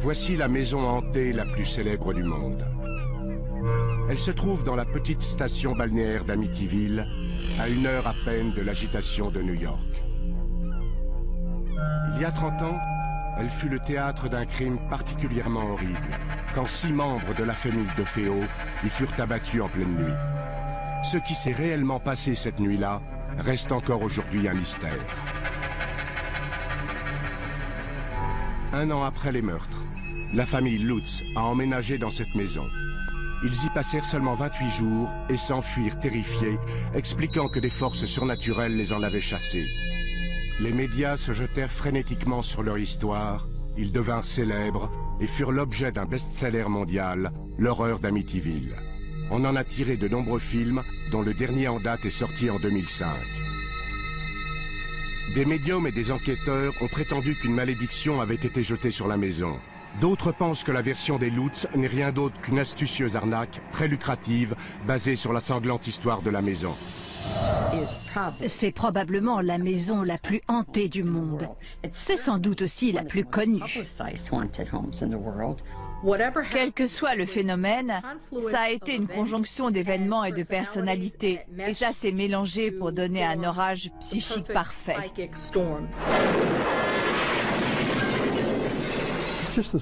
Voici la maison hantée la plus célèbre du monde. Elle se trouve dans la petite station balnéaire d'Amityville, à 1 heure à peine de l'agitation de New York. Il y a 30 ans, elle fut le théâtre d'un crime particulièrement horrible, quand 6 membres de la famille DeFeo y furent abattus en pleine nuit. Ce qui s'est réellement passé cette nuit-là reste encore aujourd'hui un mystère. 1 an après les meurtres, la famille Lutz a emménagé dans cette maison. Ils y passèrent seulement 28 jours et s'enfuirent terrifiés, expliquant que des forces surnaturelles les en avaient chassés. Les médias se jetèrent frénétiquement sur leur histoire, ils devinrent célèbres et furent l'objet d'un best-seller mondial, L'horreur d'Amityville. On en a tiré de nombreux films, dont le dernier en date est sorti en 2005. Des médiums et des enquêteurs ont prétendu qu'une malédiction avait été jetée sur la maison. D'autres pensent que la version des Lutz n'est rien d'autre qu'une astucieuse arnaque, très lucrative, basée sur la sanglante histoire de la maison. C'est probablement la maison la plus hantée du monde. C'est sans doute aussi la plus connue. Quel que soit le phénomène, ça a été une conjonction d'événements et de personnalités. Et ça s'est mélangé pour donner un orage psychique parfait.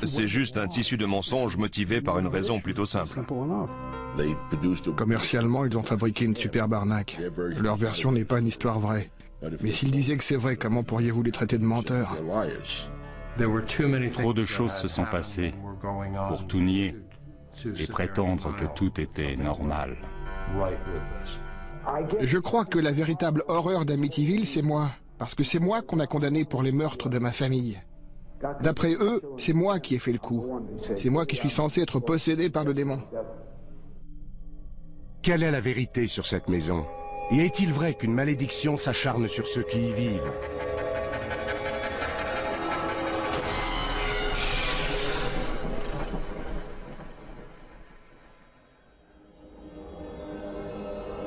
C'est juste un tissu de mensonges motivé par une raison plutôt simple. Commercialement, ils ont fabriqué une superbe arnaque. Leur version n'est pas une histoire vraie. Mais s'ils disaient que c'est vrai, comment pourriez-vous les traiter de menteurs? Trop de choses se sont passées pour tout nier et prétendre que tout était normal. Je crois que la véritable horreur d'Amityville, c'est moi. Parce que c'est moi qu'on a condamné pour les meurtres de ma famille. D'après eux, c'est moi qui ai fait le coup. C'est moi qui suis censé être possédé par le démon. Quelle est la vérité sur cette maison? Et est-il vrai qu'une malédiction s'acharne sur ceux qui y vivent?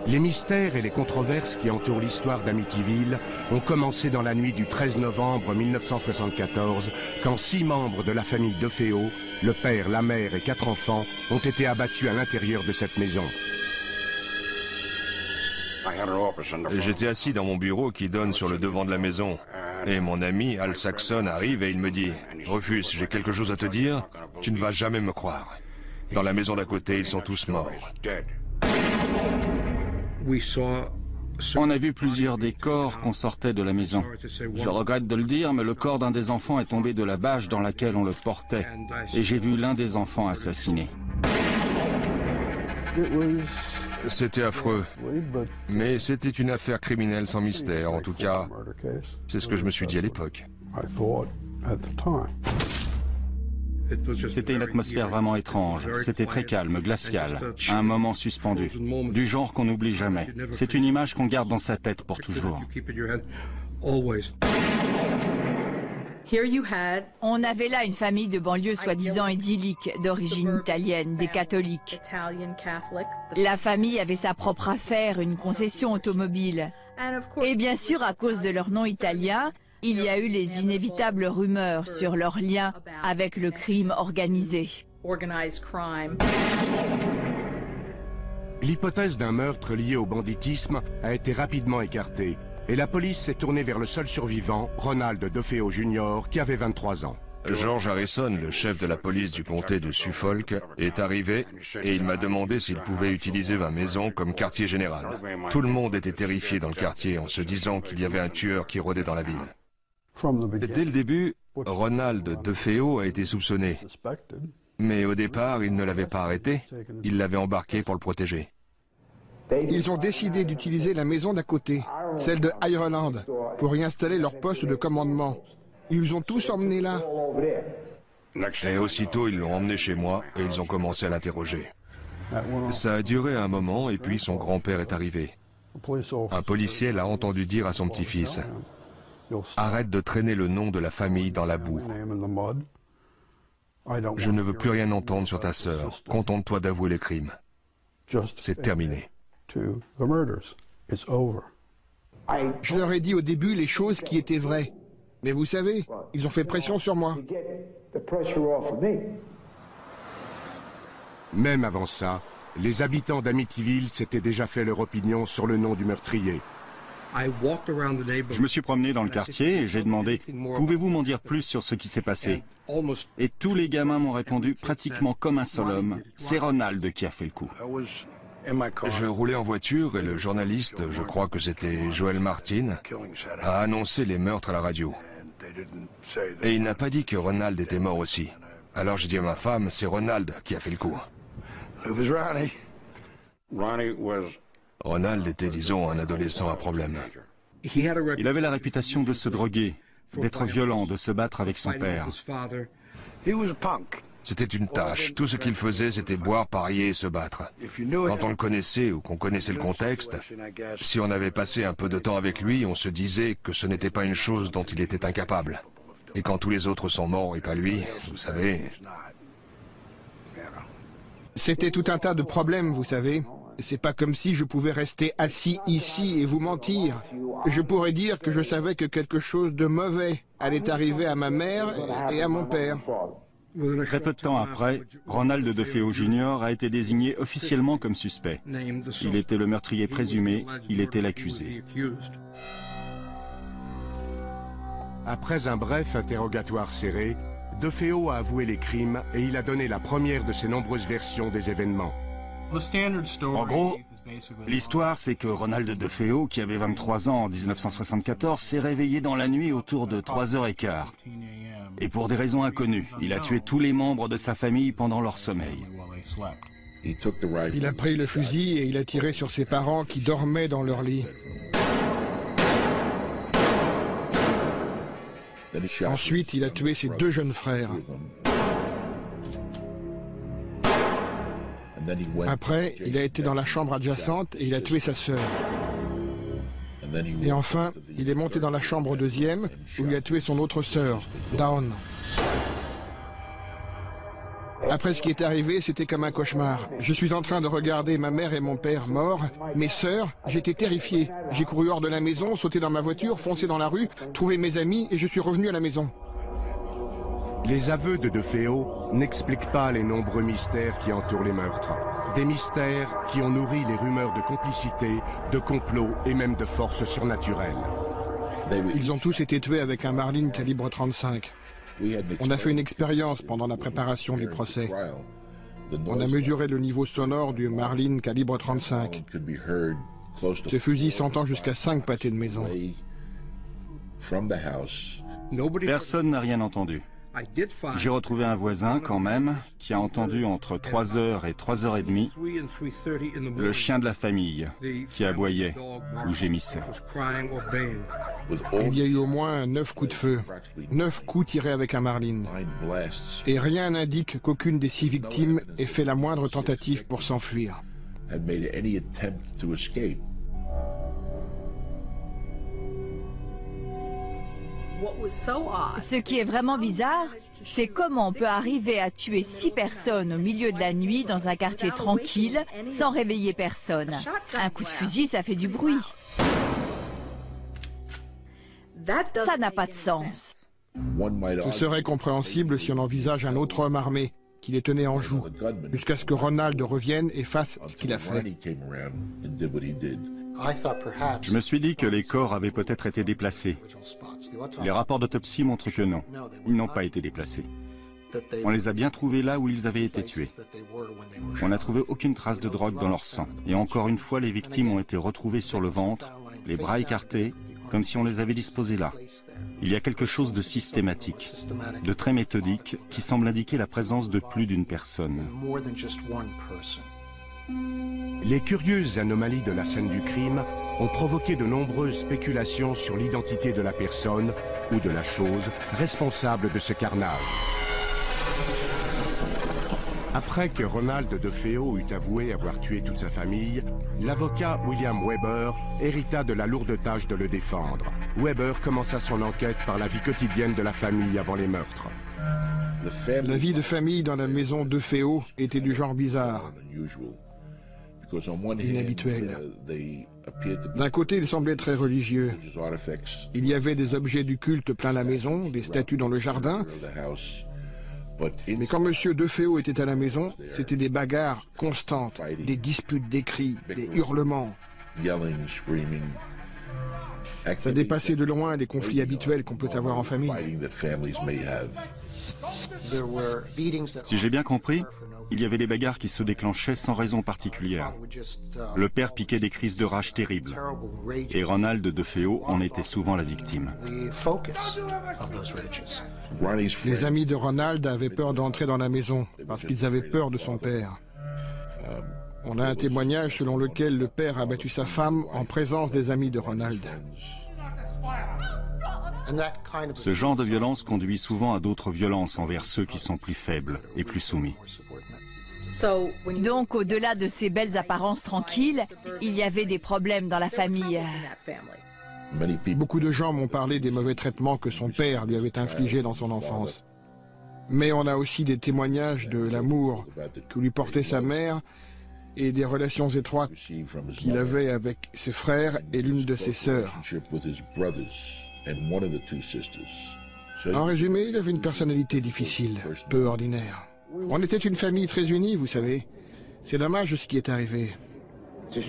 Les mystères et les controverses qui entourent l'histoire d'Amityville ont commencé dans la nuit du 13 novembre 1974, quand 6 membres de la famille DeFeo, le père, la mère et 4 enfants, ont été abattus à l'intérieur de cette maison. J'étais assis dans mon bureau qui donne sur le devant de la maison. Et mon ami, Al Saxon, arrive et il me dit « Rufus, j'ai quelque chose à te dire, tu ne vas jamais me croire. Dans la maison d'à côté, ils sont tous morts. » On a vu plusieurs des corps qu'on sortait de la maison. Je regrette de le dire, mais le corps d'un des enfants est tombé de la bâche dans laquelle on le portait. Et j'ai vu l'un des enfants assassiné. C'était affreux. Mais c'était une affaire criminelle sans mystère. En tout cas, c'est ce que je me suis dit à l'époque. C'était une atmosphère vraiment étrange. C'était très calme, glacial. Un moment suspendu. Du genre qu'on n'oublie jamais. C'est une image qu'on garde dans sa tête pour toujours. On avait là une famille de banlieue soi-disant idyllique, d'origine italienne, des catholiques. La famille avait sa propre affaire, une concession automobile. Et bien sûr, à cause de leur nom italien, il y a eu les inévitables rumeurs sur leur lien avec le crime organisé. L'hypothèse d'un meurtre lié au banditisme a été rapidement écartée, et la police s'est tournée vers le seul survivant, Ronald DeFeo Jr., qui avait 23 ans. George Harrison, le chef de la police du comté de Suffolk, est arrivé et il m'a demandé s'il pouvait utiliser ma maison comme quartier général. Tout le monde était terrifié dans le quartier en se disant qu'il y avait un tueur qui rôdait dans la ville. Dès le début, Ronald DeFeo a été soupçonné. Mais au départ, il ne l'avait pas arrêté, il l'avait embarqué pour le protéger. Ils ont décidé d'utiliser la maison d'à côté, celle de Ireland, pour y installer leur poste de commandement. Ils nous ont tous emmenés là. Et aussitôt, ils l'ont emmené chez moi et ils ont commencé à l'interroger. Ça a duré un moment et puis son grand-père est arrivé. Un policier l'a entendu dire à son petit-fils « Arrête de traîner le nom de la famille dans la boue. Je ne veux plus rien entendre sur ta sœur. Contente-toi d'avouer les crimes. C'est terminé. » Je leur ai dit au début les choses qui étaient vraies. Mais vous savez, ils ont fait pression sur moi. Même avant ça, les habitants d'Amityville s'étaient déjà fait leur opinion sur le nom du meurtrier. Je me suis promené dans le quartier et j'ai demandé « Pouvez-vous m'en dire plus sur ce qui s'est passé ?» Et tous les gamins m'ont répondu pratiquement comme un seul homme « C'est Ronald qui a fait le coup. » Je roulais en voiture et le journaliste, je crois que c'était Joel Martin, a annoncé les meurtres à la radio. Et il n'a pas dit que Ronald était mort aussi. Alors j'ai dit à ma femme, c'est Ronald qui a fait le coup. Ronald était, disons, un adolescent à problème. Il avait la réputation de se droguer, d'être violent, de se battre avec son père. C'était une tâche. Tout ce qu'il faisait, c'était boire, parier et se battre. Quand on le connaissait ou qu'on connaissait le contexte, si on avait passé un peu de temps avec lui, on se disait que ce n'était pas une chose dont il était incapable. Et quand tous les autres sont morts et pas lui, vous savez... C'était tout un tas de problèmes, vous savez. C'est pas comme si je pouvais rester assis ici et vous mentir. Je pourrais dire que je savais que quelque chose de mauvais allait arriver à ma mère et à mon père. Très peu de temps après, Ronald DeFeo Jr. a été désigné officiellement comme suspect. Il était le meurtrier présumé, il était l'accusé. Après un bref interrogatoire serré, DeFeo a avoué les crimes et il a donné la première de ses nombreuses versions des événements. En gros, l'histoire c'est que Ronald DeFeo, qui avait 23 ans en 1974, s'est réveillé dans la nuit autour de 3h15. Et pour des raisons inconnues, il a tué tous les membres de sa famille pendant leur sommeil. Il a pris le fusil et il a tiré sur ses parents qui dormaient dans leur lit. Ensuite, il a tué ses 2 jeunes frères. Après, il a été dans la chambre adjacente et il a tué sa sœur. Et enfin, il est monté dans la chambre deuxième où il a tué son autre sœur, Dawn. Après ce qui est arrivé, c'était comme un cauchemar. Je suis en train de regarder ma mère et mon père morts, mes sœurs, j'étais terrifié. J'ai couru hors de la maison, sauté dans ma voiture, foncé dans la rue, trouvé mes amis et je suis revenu à la maison. Les aveux de DeFeo n'expliquent pas les nombreux mystères qui entourent les meurtres. Des mystères qui ont nourri les rumeurs de complicité, de complot et même de forces surnaturelles. Ils ont tous été tués avec un Marlin calibre 35. On a fait une expérience pendant la préparation du procès. On a mesuré le niveau sonore du Marlin calibre 35. Ce fusil s'entend jusqu'à 5 pâtés de maison. Personne n'a rien entendu. J'ai retrouvé un voisin quand même qui a entendu entre 3h et 3h30 le chien de la famille qui aboyait ou gémissait. Il y a eu au moins 9 coups de feu, 9 coups tirés avec un Marlin. Et rien n'indique qu'aucune des 6 victimes ait fait la moindre tentative pour s'enfuir. Ce qui est vraiment bizarre, c'est comment on peut arriver à tuer 6 personnes au milieu de la nuit dans un quartier tranquille sans réveiller personne. Un coup de fusil, ça fait du bruit. Ça n'a pas de sens. Ce serait compréhensible si on envisage un autre homme armé qui les tenait en joue, jusqu'à ce que Ronald revienne et fasse ce qu'il a fait. Je me suis dit que les corps avaient peut-être été déplacés. Les rapports d'autopsie montrent que non, ils n'ont pas été déplacés. On les a bien trouvés là où ils avaient été tués. On n'a trouvé aucune trace de drogue dans leur sang. Et encore une fois, les victimes ont été retrouvées sur le ventre, les bras écartés, comme si on les avait disposés là. Il y a quelque chose de systématique, de très méthodique, qui semble indiquer la présence de plus d'une personne. Les curieuses anomalies de la scène du crime ont provoqué de nombreuses spéculations sur l'identité de la personne ou de la chose responsable de ce carnage. Après que Ronald DeFeo eut avoué avoir tué toute sa famille, l'avocat William Weber hérita de la lourde tâche de le défendre. Weber commença son enquête par la vie quotidienne de la famille avant les meurtres. La vie de famille dans la maison DeFeo était du genre bizarre, inhabituel. D'un côté, il semblait très religieux. Il y avait des objets du culte plein la maison, des statues dans le jardin, Mais quand M. DeFeo était à la maison, c'était des bagarres constantes, des disputes, des cris, des hurlements. Ça dépassait de loin les conflits habituels qu'on peut avoir en famille. Si j'ai bien compris, il y avait des bagarres qui se déclenchaient sans raison particulière. Le père piquait des crises de rage terribles. Et Ronald DeFeo en était souvent la victime. Les amis de Ronald avaient peur d'entrer dans la maison parce qu'ils avaient peur de son père. On a un témoignage selon lequel le père a battu sa femme en présence des amis de Ronald. Ce genre de violence conduit souvent à d'autres violences envers ceux qui sont plus faibles et plus soumis. Donc, au-delà de ces belles apparences tranquilles, il y avait des problèmes dans la famille. Beaucoup de gens m'ont parlé des mauvais traitements que son père lui avait infligés dans son enfance. Mais on a aussi des témoignages de l'amour que lui portait sa mère et des relations étroites qu'il avait avec ses frères et l'une de ses sœurs. En résumé, il avait une personnalité difficile, peu ordinaire. On était une famille très unie, vous savez. C'est dommage ce qui est arrivé.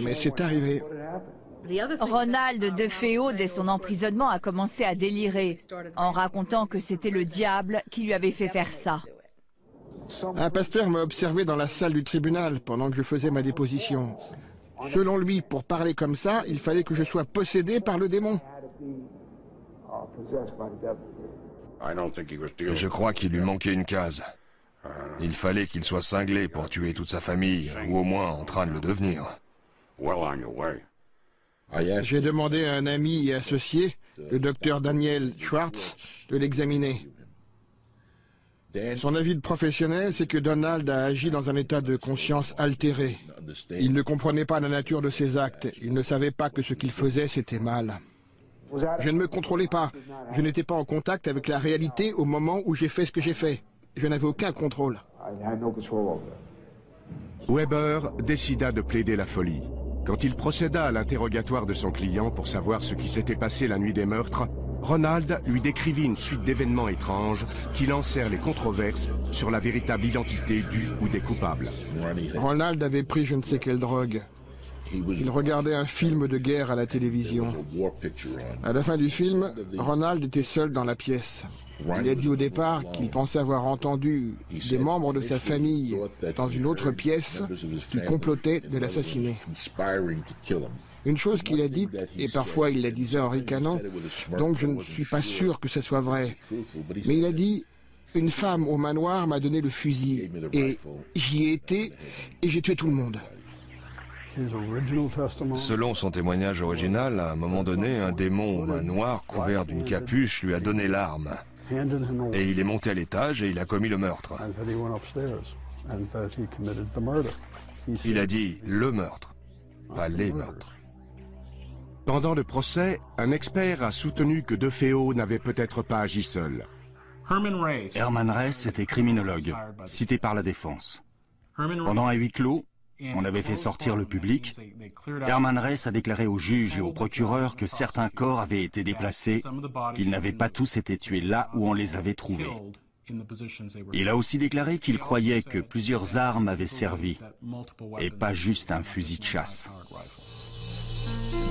Mais c'est arrivé. Ronald DeFeo, dès son emprisonnement, a commencé à délirer, en racontant que c'était le diable qui lui avait fait faire ça. Un pasteur m'a observé dans la salle du tribunal pendant que je faisais ma déposition. Selon lui, pour parler comme ça, il fallait que je sois possédé par le démon. Je crois qu'il lui manquait une case. Il fallait qu'il soit cinglé pour tuer toute sa famille, ou au moins en train de le devenir. J'ai demandé à un ami et associé, le docteur Daniel Schwartz, de l'examiner. Son avis de professionnel, c'est que Donald a agi dans un état de conscience altéré. Il ne comprenait pas la nature de ses actes. Il ne savait pas que ce qu'il faisait, c'était mal. Je ne me contrôlais pas. Je n'étais pas en contact avec la réalité au moment où j'ai fait ce que j'ai fait. Je n'avais aucun contrôle. Weber décida de plaider la folie. Quand il procéda à l'interrogatoire de son client pour savoir ce qui s'était passé la nuit des meurtres, Ronald lui décrivit une suite d'événements étranges qui lancèrent les controverses sur la véritable identité du ou des coupables. Ronald avait pris je ne sais quelle drogue. Il regardait un film de guerre à la télévision. À la fin du film, Ronald était seul dans la pièce. Il a dit au départ qu'il pensait avoir entendu des membres de sa famille dans une autre pièce qui complotaient de l'assassiner. Une chose qu'il a dite, et parfois il la disait en ricanant, donc je ne suis pas sûr que ce soit vrai. Mais il a dit, une femme au manoir m'a donné le fusil, et j'y ai été, et j'ai tué tout le monde. Selon son témoignage original, à un moment donné, un démon aux mains noires couvert d'une capuche lui a donné l'arme. Et il est monté à l'étage et il a commis le meurtre. Il a dit le meurtre, pas les meurtres. Pendant le procès, un expert a soutenu que DeFeo n'avait peut-être pas agi seul. Herman Reyes était criminologue, cité par la défense. Pendant un huis clos, on avait fait sortir le public. Herman Reyes a déclaré au juge et au procureur que certains corps avaient été déplacés, qu'ils n'avaient pas tous été tués là où on les avait trouvés. Il a aussi déclaré qu'il croyait que plusieurs armes avaient servi, et pas juste un fusil de chasse.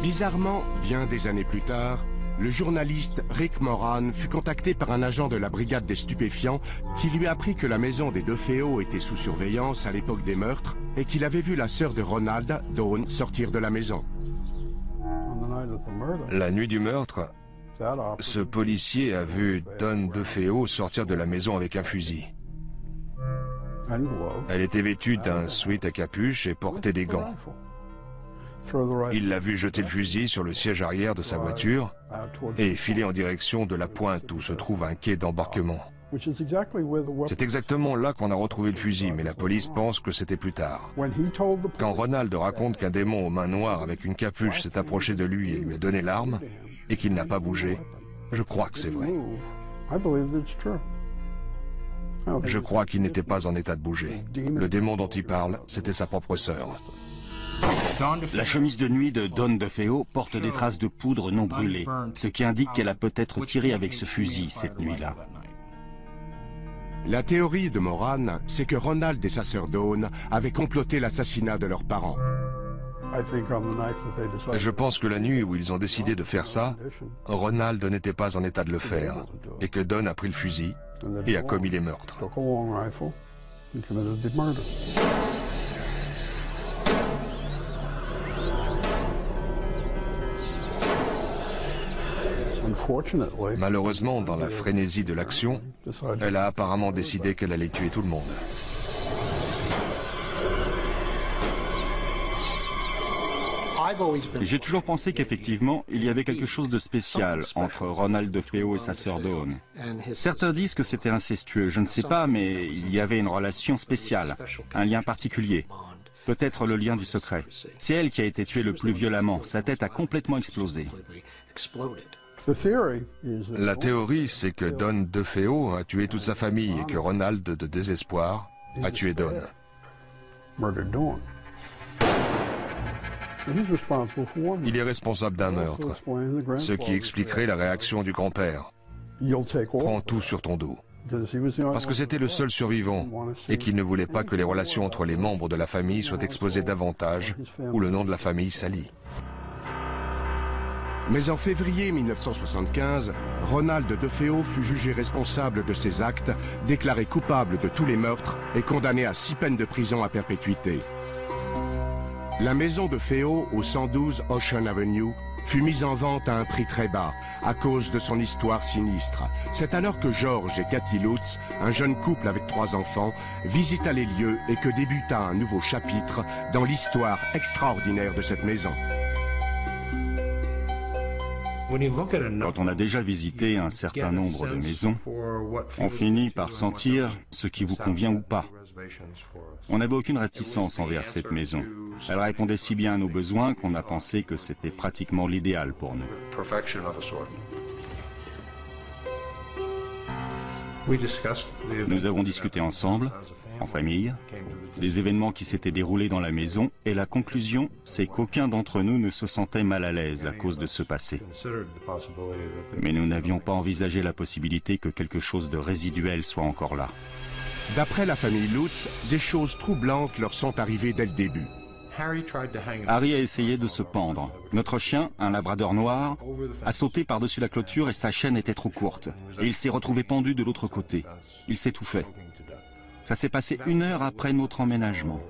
Bizarrement, bien des années plus tard, le journaliste Rick Moran fut contacté par un agent de la brigade des stupéfiants qui lui apprit que la maison des DeFeo était sous surveillance à l'époque des meurtres et qu'il avait vu la sœur de Ronald, Dawn, sortir de la maison. La nuit du meurtre, ce policier a vu Dawn DeFeo sortir de la maison avec un fusil. Elle était vêtue d'un sweat à capuche et portait des gants. Il l'a vu jeter le fusil sur le siège arrière de sa voiture et filer en direction de la pointe où se trouve un quai d'embarquement. C'est exactement là qu'on a retrouvé le fusil, mais la police pense que c'était plus tard. Quand Ronald raconte qu'un démon aux mains noires avec une capuche s'est approché de lui et lui a donné l'arme, et qu'il n'a pas bougé, je crois que c'est vrai. Je crois qu'il n'était pas en état de bouger. Le démon dont il parle, c'était sa propre sœur. La chemise de nuit de Dawn DeFeo porte des traces de poudre non brûlée, ce qui indique qu'elle a peut-être tiré avec ce fusil cette nuit-là. La théorie de Moran, c'est que Ronald et sa sœur Dawn avaient comploté l'assassinat de leurs parents. Je pense que la nuit où ils ont décidé de faire ça, Ronald n'était pas en état de le faire, et que Dawn a pris le fusil et a commis les meurtres. Malheureusement, dans la frénésie de l'action, elle a apparemment décidé qu'elle allait tuer tout le monde. J'ai toujours pensé qu'effectivement, il y avait quelque chose de spécial entre Ronald DeFeo et sa sœur Dawn. Certains disent que c'était incestueux, je ne sais pas, mais il y avait une relation spéciale, un lien particulier. Peut-être le lien du secret. C'est elle qui a été tuée le plus violemment, sa tête a complètement explosé. La théorie, c'est que Don DeFeo a tué toute sa famille et que Ronald, de désespoir, a tué Dawn. Il est responsable d'un meurtre, ce qui expliquerait la réaction du grand-père. Prends tout sur ton dos. Parce que c'était le seul survivant et qu'il ne voulait pas que les relations entre les membres de la famille soient exposées davantage ou le nom de la famille sali. Mais en février 1975, Ronald DeFeo fut jugé responsable de ses actes, déclaré coupable de tous les meurtres et condamné à 6 peines de prison à perpétuité. La maison DeFeo, au 112 Ocean Avenue, fut mise en vente à un prix très bas, à cause de son histoire sinistre. C'est alors que George et Kathy Lutz, un jeune couple avec 3 enfants, visita les lieux et que débuta un nouveau chapitre dans l'histoire extraordinaire de cette maison. Quand on a déjà visité un certain nombre de maisons, on finit par sentir ce qui vous convient ou pas. On n'avait aucune réticence envers cette maison. Elle répondait si bien à nos besoins qu'on a pensé que c'était pratiquement l'idéal pour nous. Nous avons discuté ensemble, en famille, des événements qui s'étaient déroulés dans la maison et la conclusion, c'est qu'aucun d'entre nous ne se sentait mal à l'aise à cause de ce passé. Mais nous n'avions pas envisagé la possibilité que quelque chose de résiduel soit encore là. D'après la famille Lutz, des choses troublantes leur sont arrivées dès le début. Harry a essayé de se pendre. Notre chien, un labrador noir, a sauté par-dessus la clôture et sa chaîne était trop courte. Et il s'est retrouvé pendu de l'autre côté. Il s'étouffait. Ça s'est passé 1 heure après notre emménagement.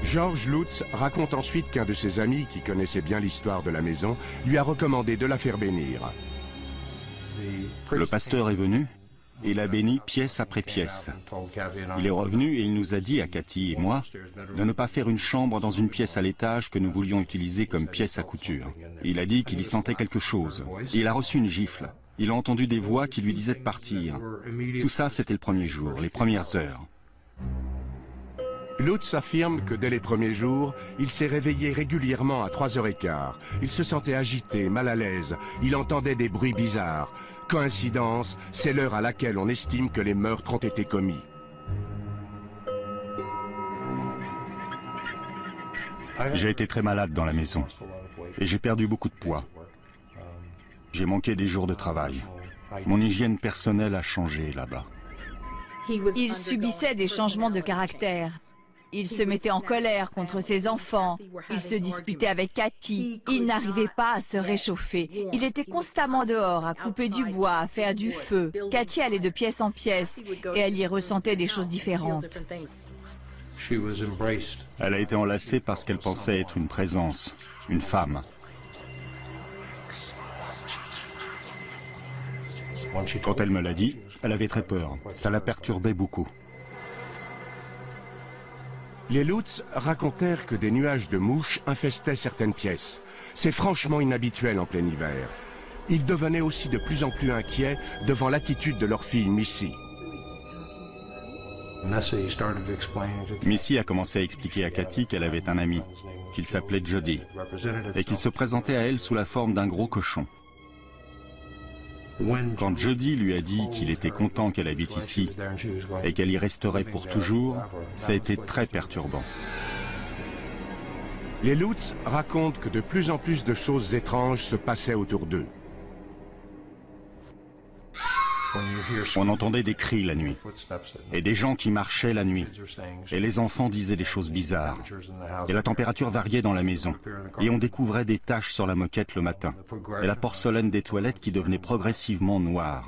George Lutz raconte ensuite qu'un de ses amis, qui connaissait bien l'histoire de la maison, lui a recommandé de la faire bénir. Le pasteur est venu et l'a béni pièce après pièce. Il est revenu et il nous a dit, à Cathy et moi, de ne pas faire une chambre dans une pièce à l'étage que nous voulions utiliser comme pièce à couture. Il a dit qu'il y sentait quelque chose. Et il a reçu une gifle. Il a entendu des voix qui lui disaient de partir. Tout ça, c'était le premier jour, les premières heures. Lutz affirme que dès les premiers jours, il s'est réveillé régulièrement à 3h15. Il se sentait agité, mal à l'aise. Il entendait des bruits bizarres. Coïncidence, c'est l'heure à laquelle on estime que les meurtres ont été commis. J'ai été très malade dans la maison et j'ai perdu beaucoup de poids. J'ai manqué des jours de travail. Mon hygiène personnelle a changé là-bas. Il subissait des changements de caractère. Il se mettait en colère contre ses enfants. Il se disputait avec Cathy. Il n'arrivait pas à se réchauffer. Il était constamment dehors, à couper du bois, à faire du feu. Cathy allait de pièce en pièce et elle y ressentait des choses différentes. Elle a été enlacée parce qu'elle pensait être une présence, une femme. Quand elle me l'a dit, elle avait très peur. Ça la perturbait beaucoup. Les Lutz racontèrent que des nuages de mouches infestaient certaines pièces. C'est franchement inhabituel en plein hiver. Ils devenaient aussi de plus en plus inquiets devant l'attitude de leur fille Missy. Missy a commencé à expliquer à Cathy qu'elle avait un ami, qu'il s'appelait Jody, et qu'il se présentait à elle sous la forme d'un gros cochon. Quand Jody lui a dit qu'il était content qu'elle habite ici et qu'elle y resterait pour toujours, ça a été très perturbant. Les Lutz racontent que de plus en plus de choses étranges se passaient autour d'eux. On entendait des cris la nuit, et des gens qui marchaient la nuit, et les enfants disaient des choses bizarres, et la température variait dans la maison, et on découvrait des taches sur la moquette le matin, et la porcelaine des toilettes qui devenait progressivement noire.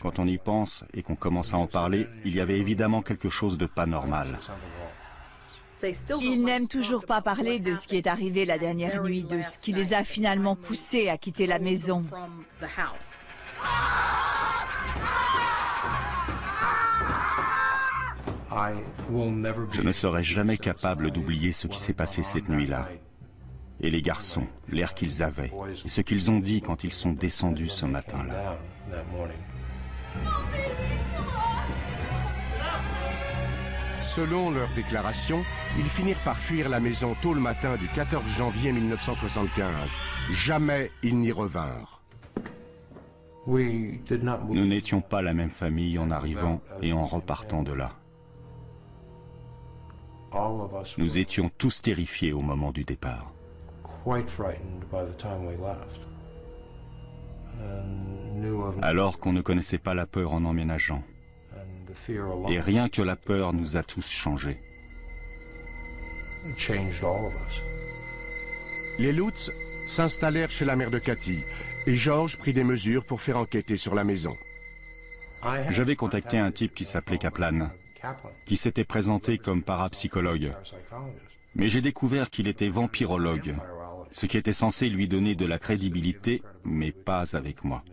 Quand on y pense et qu'on commence à en parler, il y avait évidemment quelque chose de pas normal. Ils n'aiment toujours pas parler de ce qui est arrivé la dernière nuit, de ce qui les a finalement poussés à quitter la maison. Je ne serai jamais capable d'oublier ce qui s'est passé cette nuit-là. Et les garçons, l'air qu'ils avaient, et ce qu'ils ont dit quand ils sont descendus ce matin-là. Selon leurs déclarations, ils finirent par fuir la maison tôt le matin du 14 janvier 1975. Jamais ils n'y revinrent. Nous n'étions pas la même famille en arrivant et en repartant de là. Nous étions tous terrifiés au moment du départ. Alors qu'on ne connaissait pas la peur en emménageant. Et rien que la peur nous a tous changés. Les Lutz s'installèrent chez la mère de Cathy et George prit des mesures pour faire enquêter sur la maison. J'avais contacté un type qui s'appelait Kaplan, qui s'était présenté comme parapsychologue. Mais j'ai découvert qu'il était vampirologue, ce qui était censé lui donner de la crédibilité, mais pas avec moi.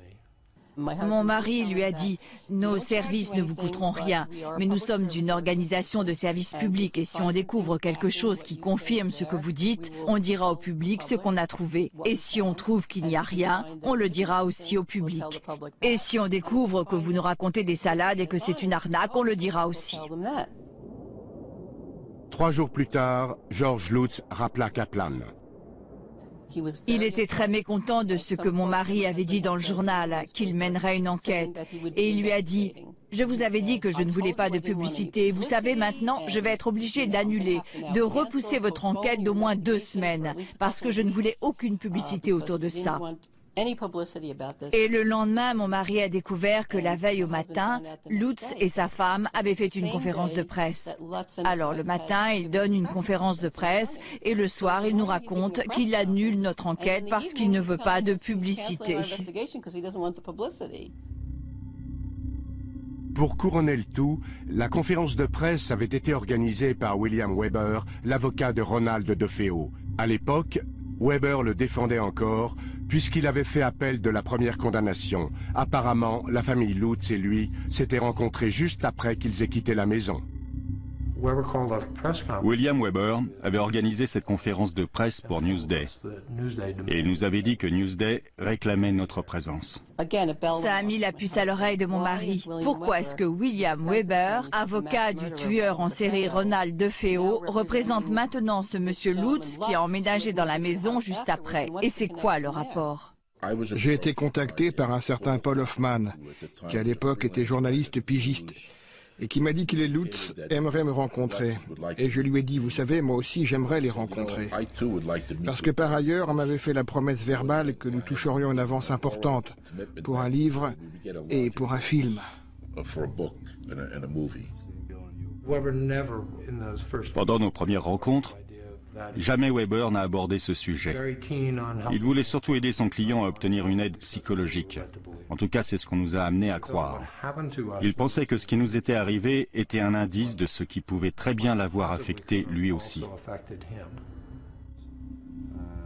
Mon mari lui a dit « Nos services ne vous coûteront rien, mais nous sommes une organisation de services publics et si on découvre quelque chose qui confirme ce que vous dites, on dira au public ce qu'on a trouvé. Et si on trouve qu'il n'y a rien, on le dira aussi au public. Et si on découvre que vous nous racontez des salades et que c'est une arnaque, on le dira aussi. » 3 jours plus tard, George Lutz rappela Kaplan. Il était très mécontent de ce que mon mari avait dit dans le journal, qu'il mènerait une enquête. Et il lui a dit « Je vous avais dit que je ne voulais pas de publicité. Vous savez, maintenant, je vais être obligé d'annuler, de repousser votre enquête d'au moins 2 semaines, parce que je ne voulais aucune publicité autour de ça. » Et le lendemain, mon mari a découvert que la veille au matin, Lutz et sa femme avaient fait une conférence de presse. Alors le matin, il donne une conférence de presse et le soir, il nous raconte qu'il annule notre enquête parce qu'il ne veut pas de publicité. Pour couronner le tout, la conférence de presse avait été organisée par William Weber, l'avocat de Ronald DeFeo. À l'époque, Weber le défendait encore, puisqu'il avait fait appel de la première condamnation. Apparemment, la famille Lutz et lui s'étaient rencontrés juste après qu'ils aient quitté la maison. William Weber avait organisé cette conférence de presse pour Newsday. Et il nous avait dit que Newsday réclamait notre présence. Ça a mis la puce à l'oreille de mon mari. Pourquoi est-ce que William Weber, avocat du tueur en série Ronald DeFeo, représente maintenant ce monsieur Lutz qui a emménagé dans la maison juste après? Et c'est quoi le rapport? J'ai été contacté par un certain Paul Hoffman, qui à l'époque était journaliste pigiste, et qui m'a dit que les Lutz aimeraient me rencontrer. Et je lui ai dit, vous savez, moi aussi j'aimerais les rencontrer. Parce que par ailleurs, on m'avait fait la promesse verbale que nous toucherions une avance importante pour un livre et pour un film. Pendant nos premières rencontres, jamais Weber n'a abordé ce sujet. Il voulait surtout aider son client à obtenir une aide psychologique. En tout cas, c'est ce qu'on nous a amené à croire. Il pensait que ce qui nous était arrivé était un indice de ce qui pouvait très bien l'avoir affecté lui aussi.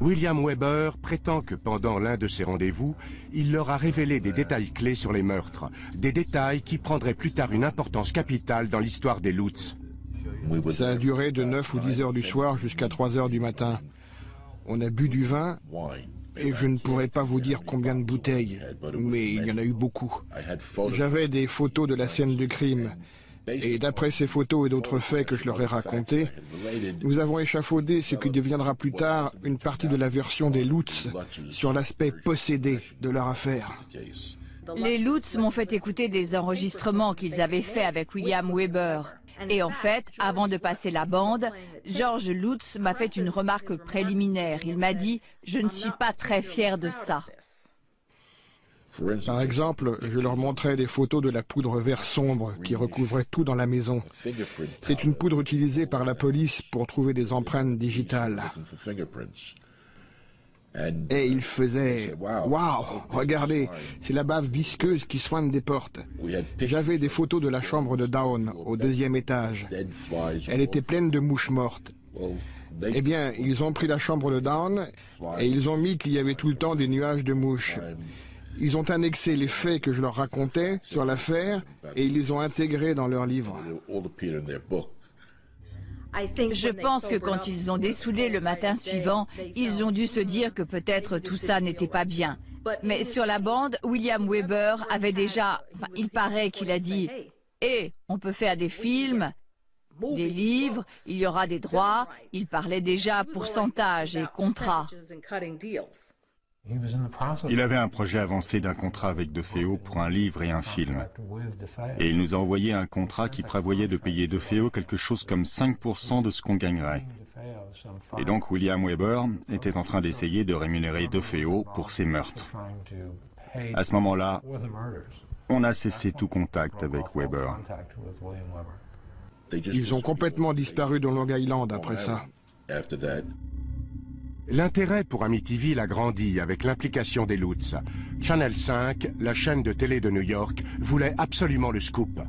William Weber prétend que pendant l'un de ces rendez-vous, il leur a révélé des détails clés sur les meurtres, des détails qui prendraient plus tard une importance capitale dans l'histoire des Lutz. Ça a duré de 9 ou 10 heures du soir jusqu'à 3 heures du matin. On a bu du vin, et je ne pourrais pas vous dire combien de bouteilles, mais il y en a eu beaucoup. J'avais des photos de la scène du crime, et d'après ces photos et d'autres faits que je leur ai racontés, nous avons échafaudé ce qui deviendra plus tard une partie de la version des Lutz sur l'aspect possédé de leur affaire. Les Lutz m'ont fait écouter des enregistrements qu'ils avaient faits avec William Weber. Et en fait, avant de passer la bande, George Lutz m'a fait une remarque préliminaire. Il m'a dit « Je ne suis pas très fier de ça ». Par exemple, je leur montrais des photos de la poudre vert sombre qui recouvrait tout dans la maison. C'est une poudre utilisée par la police pour trouver des empreintes digitales. Et ils faisaient « Waouh, regardez, c'est la bave visqueuse qui soigne des portes. » J'avais des photos de la chambre de Dawn, au 2e étage. Elle était pleine de mouches mortes. Eh bien, ils ont pris la chambre de Dawn et ils ont mis qu'il y avait tout le temps des nuages de mouches. Ils ont annexé les faits que je leur racontais sur l'affaire et ils les ont intégrés dans leur livre. Je pense que quand ils ont dessoulé le matin suivant, ils ont dû se dire que peut-être tout ça n'était pas bien. Mais sur la bande, William Weber avait déjà... il paraît qu'il a dit « Eh, on peut faire des films, des livres, il y aura des droits. » Il parlait déjà pourcentage et contrat. Il avait un projet avancé d'un contrat avec DeFeo pour un livre et un film. Et il nous a envoyé un contrat qui prévoyait de payer DeFeo quelque chose comme 5% de ce qu'on gagnerait. Et donc William Weber était en train d'essayer de rémunérer DeFeo pour ses meurtres. À ce moment-là, on a cessé tout contact avec Weber. Ils ont complètement disparu dans Long Island après ça. L'intérêt pour Amityville a grandi avec l'implication des Lutz. Channel 5, la chaîne de télé de New York, voulait absolument le scoop.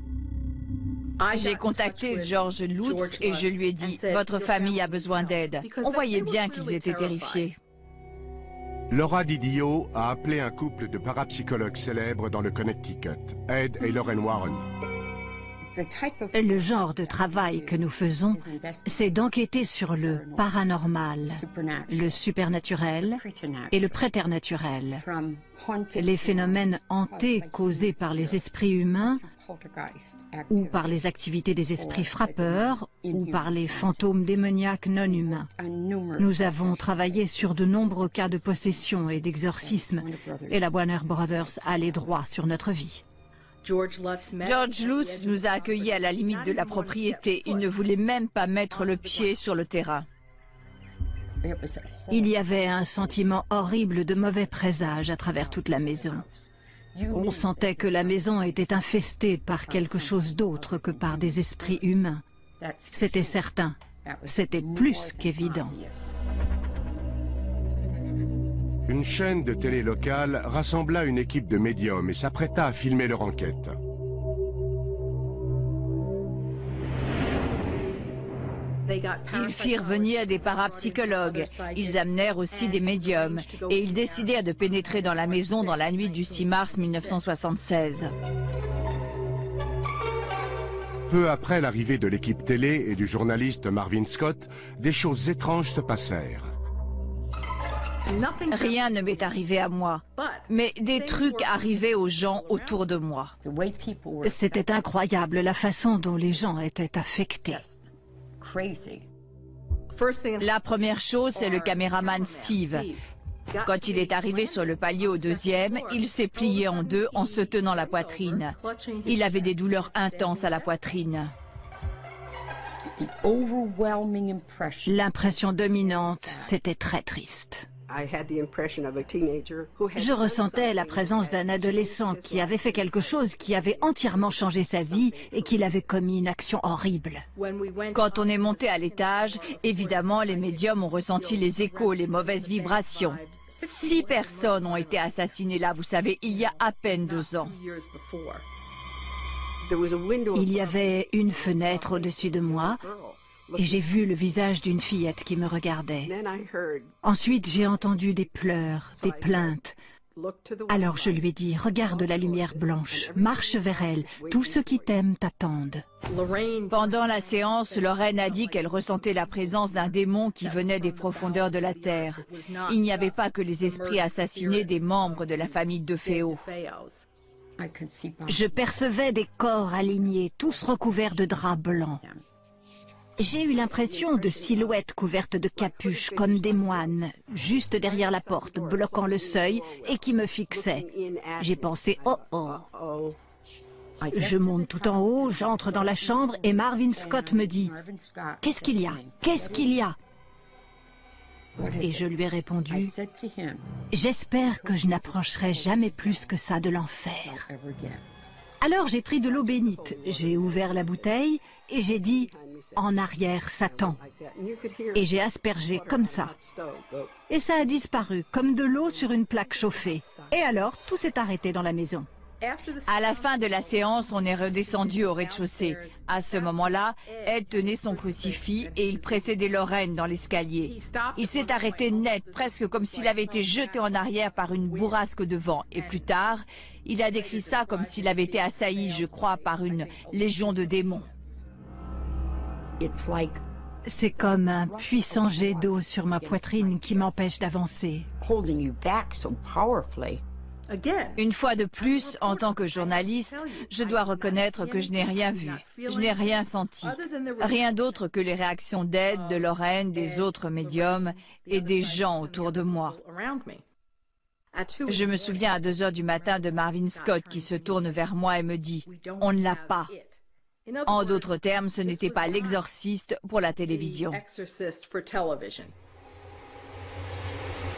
J'ai contacté George Lutz et je lui ai dit « Votre famille a besoin d'aide ». On voyait bien qu'ils étaient terrifiés. Laura Didio a appelé un couple de parapsychologues célèbres dans le Connecticut, Ed et Lorraine Warren. Le genre de travail que nous faisons, c'est d'enquêter sur le paranormal, le supernaturel et le préternaturel, les phénomènes hantés causés par les esprits humains ou par les activités des esprits frappeurs ou par les fantômes démoniaques non humains. Nous avons travaillé sur de nombreux cas de possession et d'exorcisme et la Warner Brothers a les droits sur notre vie. George Lutz nous a accueillis à la limite de la propriété. Il ne voulait même pas mettre le pied sur le terrain. Il y avait un sentiment horrible de mauvais présage à travers toute la maison. On sentait que la maison était infestée par quelque chose d'autre que par des esprits humains. C'était certain. C'était plus qu'évident. Une chaîne de télé locale rassembla une équipe de médiums et s'apprêta à filmer leur enquête. Ils firent venir des parapsychologues. Ils amenèrent aussi des médiums. Et ils décidèrent de pénétrer dans la maison dans la nuit du 6 mars 1976. Peu après l'arrivée de l'équipe télé et du journaliste Marvin Scott, des choses étranges se passèrent. Rien ne m'est arrivé à moi, mais des trucs arrivaient aux gens autour de moi. C'était incroyable la façon dont les gens étaient affectés. La première chose, c'est le caméraman Steve. Quand il est arrivé sur le palier au 2e, il s'est plié en deux en se tenant la poitrine. Il avait des douleurs intenses à la poitrine. L'impression dominante, c'était très triste. Je ressentais la présence d'un adolescent qui avait fait quelque chose qui avait entièrement changé sa vie et qu'il avait commis une action horrible. Quand on est monté à l'étage, évidemment, les médiums ont ressenti les échos, les mauvaises vibrations. 6 personnes ont été assassinées là, vous savez, il y a à peine 2 ans. Il y avait une fenêtre au-dessus de moi et j'ai vu le visage d'une fillette qui me regardait. Ensuite, j'ai entendu des pleurs, des plaintes. Alors je lui ai dit, regarde la lumière blanche, marche vers elle, tous ceux qui t'aiment t'attendent. Pendant la séance, Lorraine a dit qu'elle ressentait la présence d'un démon qui venait des profondeurs de la terre. Il n'y avait pas que les esprits assassinés des membres de la famille DeFeo. Je percevais des corps alignés, tous recouverts de draps blancs. J'ai eu l'impression de silhouettes couvertes de capuches comme des moines, juste derrière la porte, bloquant le seuil et qui me fixaient. J'ai pensé « oh oh ». Je monte tout en haut, j'entre dans la chambre et Marvin Scott me dit « Qu'est-ce qu'il y a? Qu'est-ce qu'il y a ?» Et je lui ai répondu, « J'espère que je n'approcherai jamais plus que ça de l'enfer. » Alors j'ai pris de l'eau bénite, j'ai ouvert la bouteille et j'ai dit « En arrière, Satan !» Et j'ai aspergé comme ça. Et ça a disparu, comme de l'eau sur une plaque chauffée. Et alors, tout s'est arrêté dans la maison. À la fin de la séance, on est redescendu au rez-de-chaussée. À ce moment-là, Ed tenait son crucifix et il précédait Lorraine dans l'escalier. Il s'est arrêté net, presque comme s'il avait été jeté en arrière par une bourrasque de vent. Et plus tard, il a décrit ça comme s'il avait été assailli, je crois, par une légion de démons. C'est comme un puissant jet d'eau sur ma poitrine qui m'empêche d'avancer. Une fois de plus, en tant que journaliste, je dois reconnaître que je n'ai rien vu, je n'ai rien senti. Rien d'autre que les réactions d'Ed, de Lorraine, des autres médiums et des gens autour de moi. Je me souviens à 2 heures du matin de Marvin Scott qui se tourne vers moi et me dit « On ne l'a pas ». En d'autres termes, ce n'était pas l'exorciste pour la télévision.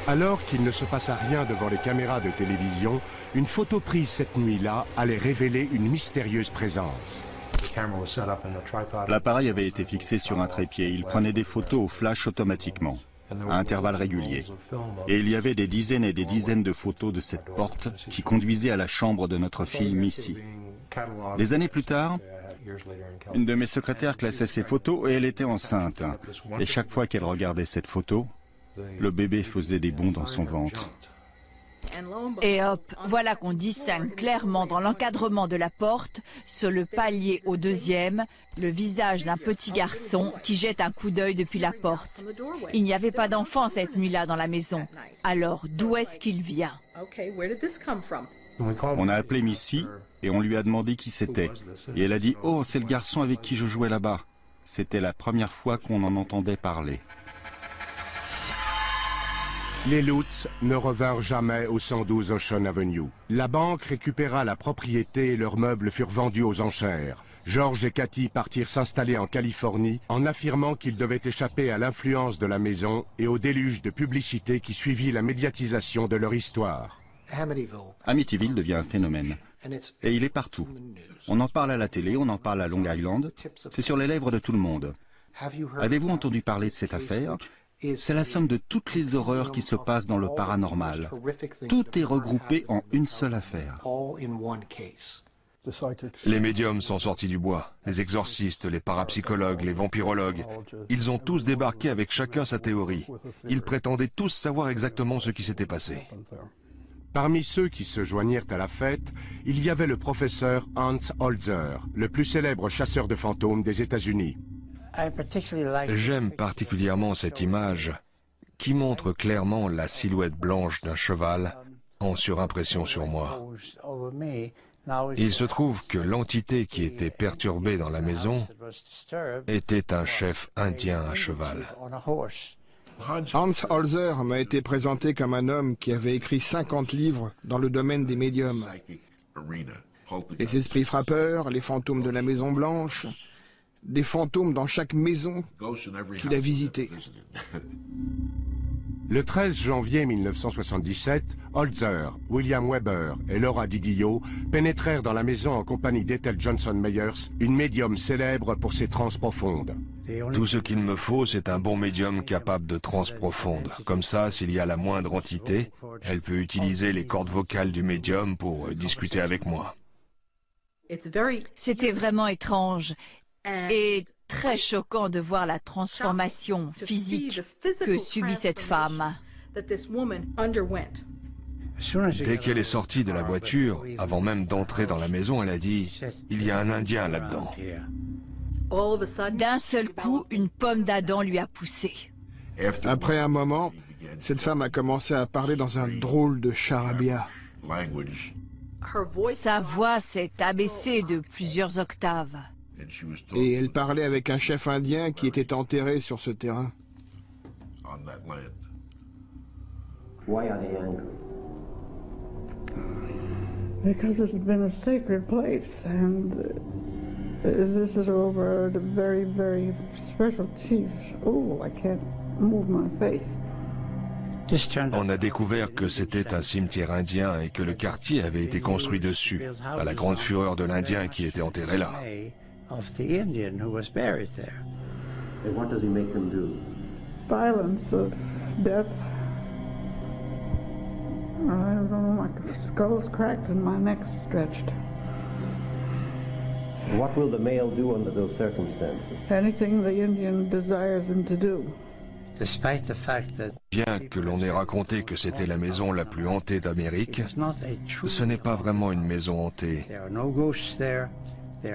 Alors qu'il ne se passa rien devant les caméras de télévision, une photo prise cette nuit-là allait révéler une mystérieuse présence. L'appareil avait été fixé sur un trépied. Il prenait des photos au flash automatiquement, à intervalles réguliers. Et il y avait des dizaines et des dizaines de photos de cette porte qui conduisait à la chambre de notre fille Missy. Des années plus tard, une de mes secrétaires classait ces photos et elle était enceinte. Et chaque fois qu'elle regardait cette photo, le bébé faisait des bonds dans son ventre. Et hop, voilà qu'on distingue clairement dans l'encadrement de la porte, sur le palier au 2e, le visage d'un petit garçon qui jette un coup d'œil depuis la porte. Il n'y avait pas d'enfant cette nuit-là dans la maison. Alors, d'où est-ce qu'il vient? On a appelé Missy et on lui a demandé qui c'était. Et elle a dit « Oh, c'est le garçon avec qui je jouais là-bas ». C'était la première fois qu'on en entendait parler. Les Lutz ne revinrent jamais au 112 Ocean Avenue. La banque récupéra la propriété et leurs meubles furent vendus aux enchères. George et Cathy partirent s'installer en Californie en affirmant qu'ils devaient échapper à l'influence de la maison et au déluge de publicité qui suivit la médiatisation de leur histoire. Amityville devient un phénomène. Et il est partout. On en parle à la télé, on en parle à Long Island. C'est sur les lèvres de tout le monde. Avez-vous entendu parler de cette affaire ? C'est la somme de toutes les horreurs qui se passent dans le paranormal. Tout est regroupé en une seule affaire. Les médiums sont sortis du bois, les exorcistes, les parapsychologues, les vampirologues. Ils ont tous débarqué avec chacun sa théorie. Ils prétendaient tous savoir exactement ce qui s'était passé. Parmi ceux qui se joignirent à la fête, il y avait le professeur Hans Holzer, le plus célèbre chasseur de fantômes des États-Unis. J'aime particulièrement cette image qui montre clairement la silhouette blanche d'un cheval en surimpression sur moi. Il se trouve que l'entité qui était perturbée dans la maison était un chef indien à cheval. Hans Holzer m'a été présenté comme un homme qui avait écrit 50 livres dans le domaine des médiums. Les esprits frappeurs, les fantômes de la Maison Blanche, des fantômes dans chaque maison qu'il a visitée. Le 13 janvier 1977, Holzer, William Weber et Laura Didio pénétrèrent dans la maison en compagnie d'Ethel Johnson Meyers, une médium célèbre pour ses transes profondes. Tout ce qu'il me faut, c'est un bon médium capable de transes profondes. Comme ça, s'il y a la moindre entité, elle peut utiliser les cordes vocales du médium pour discuter avec moi. C'était vraiment étrange et très choquant de voir la transformation physique que subit cette femme. Dès qu'elle est sortie de la voiture, avant même d'entrer dans la maison, elle a dit « Il y a un Indien là-dedans ». D'un seul coup, une pomme d'Adam lui a poussé. Après un moment, cette femme a commencé à parler dans un drôle de charabia. Sa voix s'est abaissée de plusieurs octaves. Et elle parlait avec un chef indien qui était enterré sur ce terrain. Why are they angry? Because it's been a sacred place, and this is over the very, very special chief. Oh, I can't move my face. On a découvert que c'était un cimetière indien et que le quartier avait été construit dessus, à la grande fureur de l'Indien qui était enterré là. And what does he make them do? Violence of death. I don't know, my skull's cracked and my neck's stretched. What will the male do under those circumstances? Anything the Indian desires him to do. Bien que l'on ait raconté que c'était la maison la plus hantée d'Amérique, ce n'est pas vraiment une maison hantée.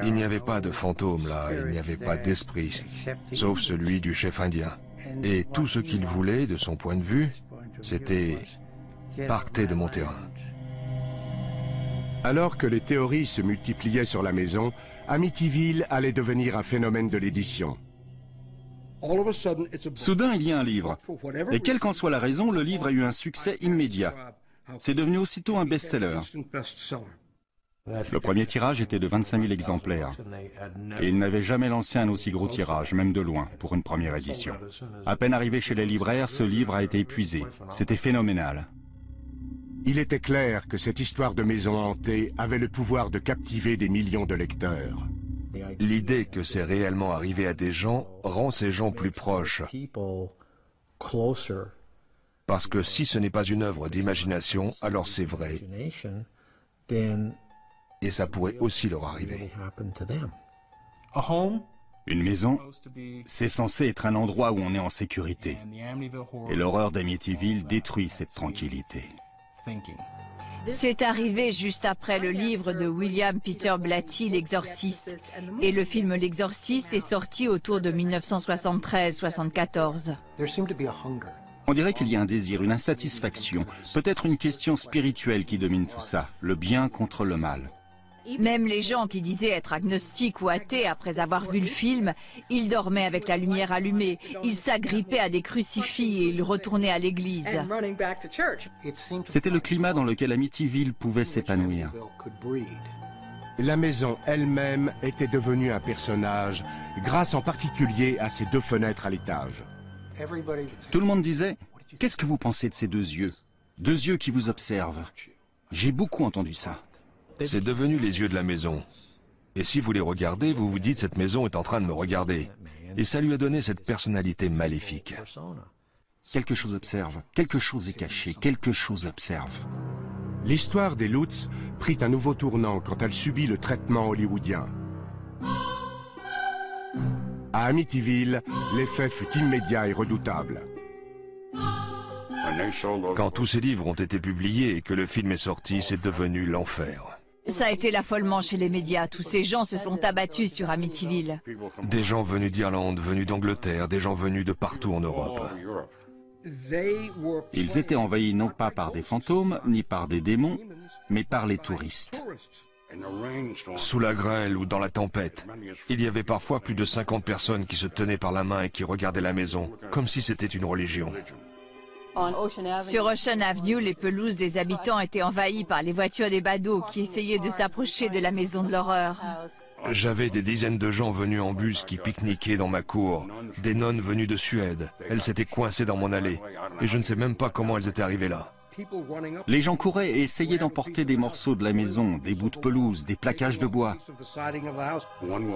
Il n'y avait pas de fantômes là, il n'y avait pas d'esprit, sauf celui du chef indien. Et tout ce qu'il voulait, de son point de vue, c'était « partez de mon terrain ». Alors que les théories se multipliaient sur la maison, Amityville allait devenir un phénomène de l'édition. Soudain, il y a un livre. Et quelle qu'en soit la raison, le livre a eu un succès immédiat. C'est devenu aussitôt un best-seller. Le premier tirage était de 25 000 exemplaires. Et il n'avait jamais lancé un aussi gros tirage, même de loin, pour une première édition. À peine arrivé chez les libraires, ce livre a été épuisé. C'était phénoménal. Il était clair que cette histoire de maison hantée avait le pouvoir de captiver des millions de lecteurs. L'idée que c'est réellement arrivé à des gens rend ces gens plus proches. Parce que si ce n'est pas une œuvre d'imagination, alors c'est vrai. Et ça pourrait aussi leur arriver. Une maison, c'est censé être un endroit où on est en sécurité. Et l'horreur d'Amityville détruit cette tranquillité. C'est arrivé juste après le livre de William Peter Blatty, L'Exorciste. Et le film L'Exorciste est sorti autour de 1973-74. On dirait qu'il y a un désir, une insatisfaction, peut-être une question spirituelle qui domine tout ça, le bien contre le mal. Même les gens qui disaient être agnostiques ou athées après avoir vu le film, ils dormaient avec la lumière allumée, ils s'agrippaient à des crucifix et ils retournaient à l'église. C'était le climat dans lequel Amityville pouvait s'épanouir. La maison elle-même était devenue un personnage, grâce en particulier à ses deux fenêtres à l'étage. Tout le monde disait « Qu'est-ce que vous pensez de ces deux yeux? Deux yeux qui vous observent. » J'ai beaucoup entendu ça. C'est devenu les yeux de la maison. Et si vous les regardez, vous vous dites « cette maison est en train de me regarder ». Et ça lui a donné cette personnalité maléfique. Quelque chose observe, quelque chose est caché, quelque chose observe. L'histoire des Lutz prit un nouveau tournant quand elle subit le traitement hollywoodien. À Amityville, l'effet fut immédiat et redoutable. Quand tous ces livres ont été publiés et que le film est sorti, c'est devenu l'enfer. Ça a été l'affolement chez les médias. Tous ces gens se sont abattus sur Amityville. Des gens venus d'Irlande, venus d'Angleterre, des gens venus de partout en Europe. Ils étaient envahis non pas par des fantômes, ni par des démons, mais par les touristes. Sous la grêle ou dans la tempête, il y avait parfois plus de 50 personnes qui se tenaient par la main et qui regardaient la maison, comme si c'était une religion. Sur Ocean Avenue, les pelouses des habitants étaient envahies par les voitures des badauds qui essayaient de s'approcher de la maison de l'horreur. J'avais des dizaines de gens venus en bus qui pique-niquaient dans ma cour, des nonnes venues de Suède. Elles s'étaient coincées dans mon allée, et je ne sais même pas comment elles étaient arrivées là. Les gens couraient et essayaient d'emporter des morceaux de la maison, des bouts de pelouse, des plaquages de bois.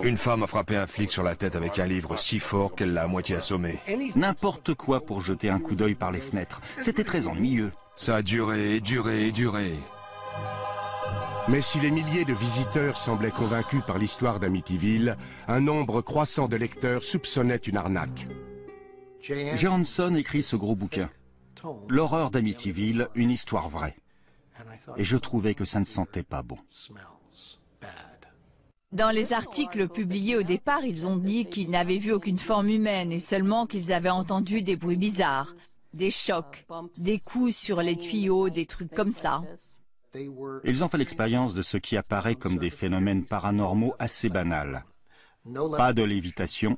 Une femme a frappé un flic sur la tête avec un livre si fort qu'elle l'a à moitié assommé. N'importe quoi pour jeter un coup d'œil par les fenêtres. C'était très ennuyeux. Ça a duré et duré et duré. Mais si les milliers de visiteurs semblaient convaincus par l'histoire d'Amityville, un nombre croissant de lecteurs soupçonnait une arnaque. Johansson écrit ce gros bouquin. L'horreur d'Amityville, une histoire vraie. Et je trouvais que ça ne sentait pas bon. Dans les articles publiés au départ, ils ont dit qu'ils n'avaient vu aucune forme humaine et seulement qu'ils avaient entendu des bruits bizarres, des chocs, des coups sur les tuyaux, des trucs comme ça. Ils ont fait l'expérience de ce qui apparaît comme des phénomènes paranormaux assez banals. Pas de lévitation,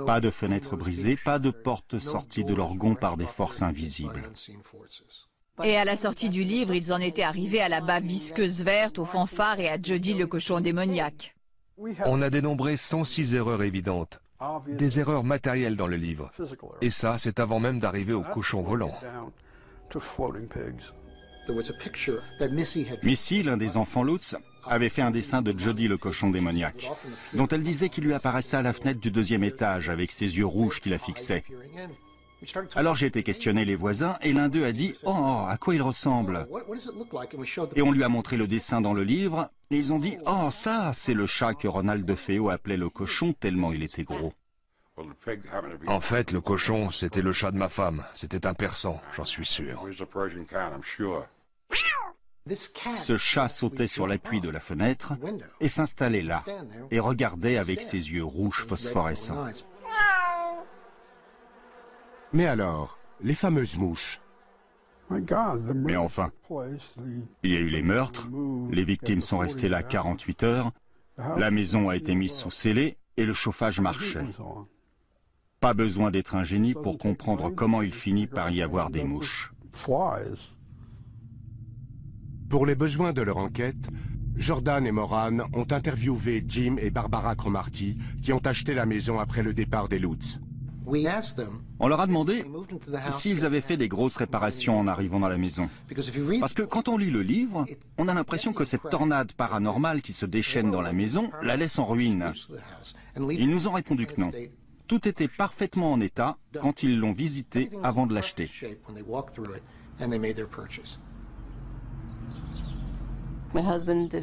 pas de fenêtres brisées, pas de portes sorties de leur gonds par des forces invisibles. Et à la sortie du livre, ils en étaient arrivés à la bave visqueuse verte, aux fanfares et à Jody le cochon démoniaque. On a dénombré 106 erreurs évidentes, des erreurs matérielles dans le livre. Et ça, c'est avant même d'arriver au cochon volant. Missy, l'un des enfants Lutz, avait fait un dessin de Jody le cochon démoniaque, dont elle disait qu'il lui apparaissait à la fenêtre du 2e étage avec ses yeux rouges qui la fixaient. Alors j'ai été questionner les voisins et l'un d'eux a dit « Oh, à quoi il ressemble ?» Et on lui a montré le dessin dans le livre et ils ont dit « Oh, ça, c'est le chat que Ronald DeFeo appelait le cochon tellement il était gros. » En fait, le cochon, c'était le chat de ma femme. C'était un persan, j'en suis sûr. Ce chat sautait sur l'appui de la fenêtre et s'installait là et regardait avec ses yeux rouges phosphorescents. Mais alors, les fameuses mouches? Mais enfin, il y a eu les meurtres, les victimes sont restées là 48 heures, la maison a été mise sous scellé et le chauffage marchait. Pas besoin d'être un génie pour comprendre comment il finit par y avoir des mouches. Pour les besoins de leur enquête, Jordan et Moran ont interviewé Jim et Barbara Cromarty qui ont acheté la maison après le départ des Lutz. On leur a demandé s'ils avaient fait des grosses réparations en arrivant dans la maison. Parce que quand on lit le livre, on a l'impression que cette tornade paranormale qui se déchaîne dans la maison la laisse en ruine. Ils nous ont répondu que non. Tout était parfaitement en état quand ils l'ont visité avant de l'acheter.